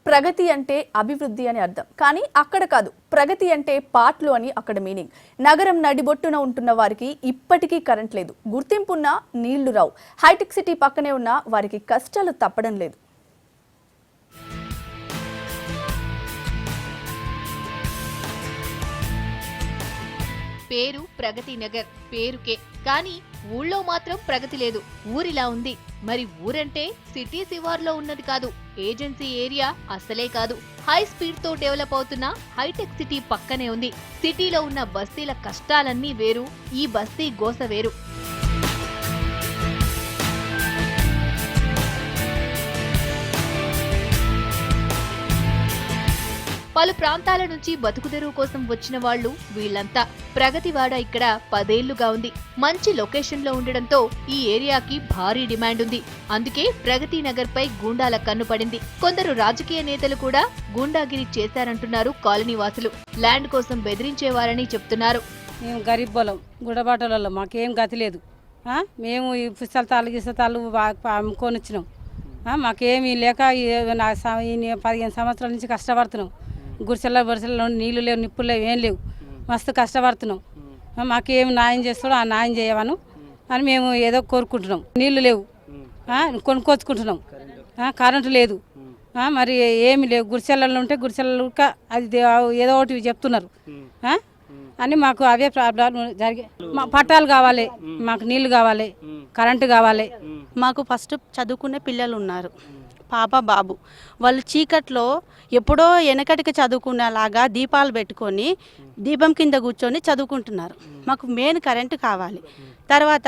ప్రగతి అంటే అభివృద్ధి అని అర్థం. కానీ అక్కడ కాదు, ప్రగతి అంటే పాట్లు అని అక్కడ మీనింగ్. నగరం నడిబొట్టున ఉంటున్న వారికి ఇప్పటికీ కరెంట్ లేదు, గుర్తింపున్న నీళ్లు రావు. హైటెక్ సిటీ పక్కనే ఉన్న వారికి కష్టాలు తప్పడం లేదు. పేరు ప్రగతి నగర్, పేరుకే కానీ ఊళ్ళో మాత్రం ప్రగతి లేదు. ఊరిలా ఉంది. మరి ఊరంటే సిటీ శివార్లో ఉన్నది కాదు, ఏజెన్సీ ఏరియా అసలే కాదు. హై స్పీడ్ తో డెవలప్ అవుతున్న హైటెక్ సిటీ పక్కనే ఉంది. సిటీలో ఉన్న బస్తీల కష్టాలన్నీ వేరు, ఈ బస్తీ గోస వేరు. పలు ప్రాంతాల నుంచి బతుకుదెరువు కోసం వచ్చిన వాళ్లు వీళ్లంతా. ప్రగతివాడ ఇక్కడ 10 ఏళ్లుగా ఉంది. మంచి లొకేషన్ లో ఉండడంతో ఈ ఏరియాకి భారీ డిమాండ్ ఉంది. అందుకే ప్రగతి నగర్ పై గూండాల కన్ను పడింది. కొందరు రాజకీయ నేతలు కూడా గూండాగిరి చేశారంటున్నారు కాలనీ వాసులు. ల్యాండ్ కోసం బెదిరించేవారని చెప్తున్నారు. మేము గరీబ్ బలం, గుడబాటలలో మాకేం గతి లేదు. మేము ఈ పుస్తకాలు గిస్తతాలు అమ్ముకొని వచ్చినాం. మాకేమీ లేక 15 సంవత్సరాల నుంచి కష్టపడుతున్నాం. గుడిసెల్లో నీళ్లు లేవు, నిప్పులు లేవు, ఏం లేవు. మస్తు కష్టపడుతున్నాం. మాకేం న్యాయం చేస్తాడో ఆ న్యాయం చేయవను అని మేము ఏదో కోరుకుంటున్నాం. నీళ్లు లేవు, కొనుక్కొచ్చుకుంటున్నాం. కరెంటు లేదు, మరి ఏమి లేవు. గుడిసెలలో ఉంటే గుడిసెలలో అది ఏదో ఒకటి చెప్తున్నారు అని. మాకు అవే ప్రాబ్లం జరిగే. పట్టాలు కావాలి, మాకు నీళ్లు కావాలి, కరెంటు కావాలి. మాకు ఫస్ట్ చదువుకునే పిల్లలు ఉన్నారు, పాప బాబు. వాళ్ళు చీకట్లో ఎప్పుడో వెనకటికి చదువుకునేలాగా దీపాలు పెట్టుకొని దీపం కింద కూర్చొని చదువుకుంటున్నారు. మాకు మెయిన్ కరెంటు కావాలి. తర్వాత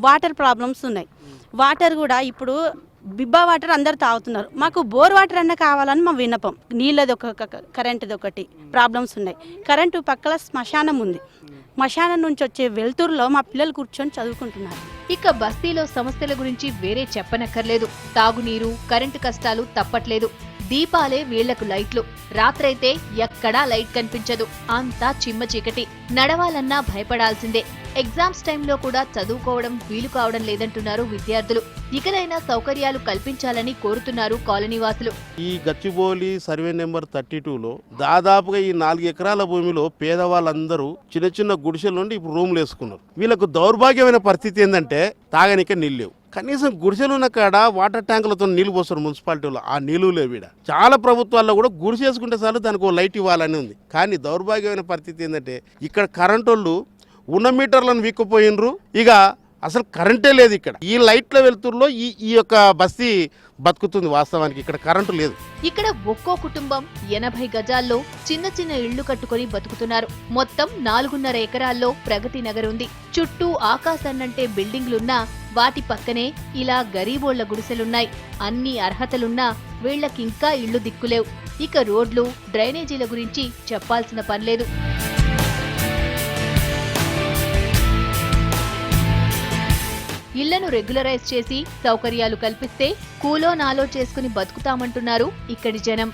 వాటర్ ప్రాబ్లమ్స్ ఉన్నాయి. వాటర్ కూడా ఇప్పుడు బిబ్బా వాటర్ అందరు తాగుతున్నారు. మాకు బోర్ వాటర్ అన్న కావాలని మా విన్నపం. నీళ్ళది కరెంటుది ఒకటి ప్రాబ్లమ్స్ ఉన్నాయి. కరెంటు పక్కల శ్మశానం ఉంది. శ్మశానం నుంచి వచ్చే వెలుతురులో మా పిల్లలు కూర్చొని చదువుకుంటున్నారు. ఇక బస్తీలో సమస్యల గురించి వేరే చెప్పనక్కర్లేదు. తాగునీరు, కరెంటు కష్టాలు తప్పట్లేదు. దీపాలే వీళ్లకు లైట్లు. రాత్రైతే ఎక్కడా లైట్ కనిపించదు, అంతా చిమ్మ చీకటి. నడవాలన్నా భయపడాల్సిందే. ఎగ్జామ్స్ టైంలో కూడా చదువుకోవడం వీలు కావడం లేదంటున్నారు విద్యార్థులు. ఇకనైనా సౌకర్యాలు కల్పించాలని కోరుతున్నారు కాలనీవాసులు. ఈ గచ్చిబౌలి సర్వే నెంబర్ 32లో దాదాపుగా ఈ 4 ఎకరాల భూమిలో పేదవాళ్ళందరూ చిన్న చిన్న గుడిసెల నుండి ఇప్పుడు రూమ్లు వేసుకున్నారు. వీళ్ళకు దౌర్భాగ్యమైన పరిస్థితి ఏంటంటే తాగనిక నీళ్ళు లేవు. కనీసం గుడిసెలు ఉన్న కాడ వాటర్ ట్యాంకులతో నీళ్లు పోస్తారు మున్సిపాలిటీలో, ఆ నీళ్లు లేవు. చాలా ప్రభుత్వాల్లో కూడా గుడిసె వేసుకుంటే చాలు దానికి ఒక లైట్ ఇవ్వాలని ఉంది. కానీ దౌర్భాగ్యమైన పరిస్థితి ఏంటంటే ఇక్కడ కరెంటు వాళ్ళు ఉన్న మీటర్లను వీక్కుపోయినరు. ఇక అసలు కరెంటే లేదు ఇక్కడ. ఈ లైట్ల వెలుతురులో ఈ యొక్క బస్తీ బతుకుతుంది. వాస్తవానికి ఇక్కడ కరెంటు లేదు. ఇక్కడ ఒక్కో కుటుంబం 80 గజాల్లో చిన్న చిన్న ఇళ్లు కట్టుకుని బతుకుతున్నారు. మొత్తం 4.5 ఎకరాల్లో ప్రగతి నగర్ ఉంది. చుట్టూ ఆకాశాన్నంటే బిల్డింగ్లున్నా వాటి పక్కనే ఇలా గరీబోళ్ల గుడిసెలున్నాయి. అన్ని అర్హతలున్నా వీళ్లకింకా ఇళ్లు దిక్కులేవు. ఇక రోడ్లు, డ్రైనేజీల గురించి చెప్పాల్సిన పనిలేదు. ఇళ్లను రెగ్యులరైజ్ చేసి సౌకర్యాలు కల్పిస్తే కూలో నాలో చేసుకుని బతుకుతామంటున్నారు ఇక్కడి జనం.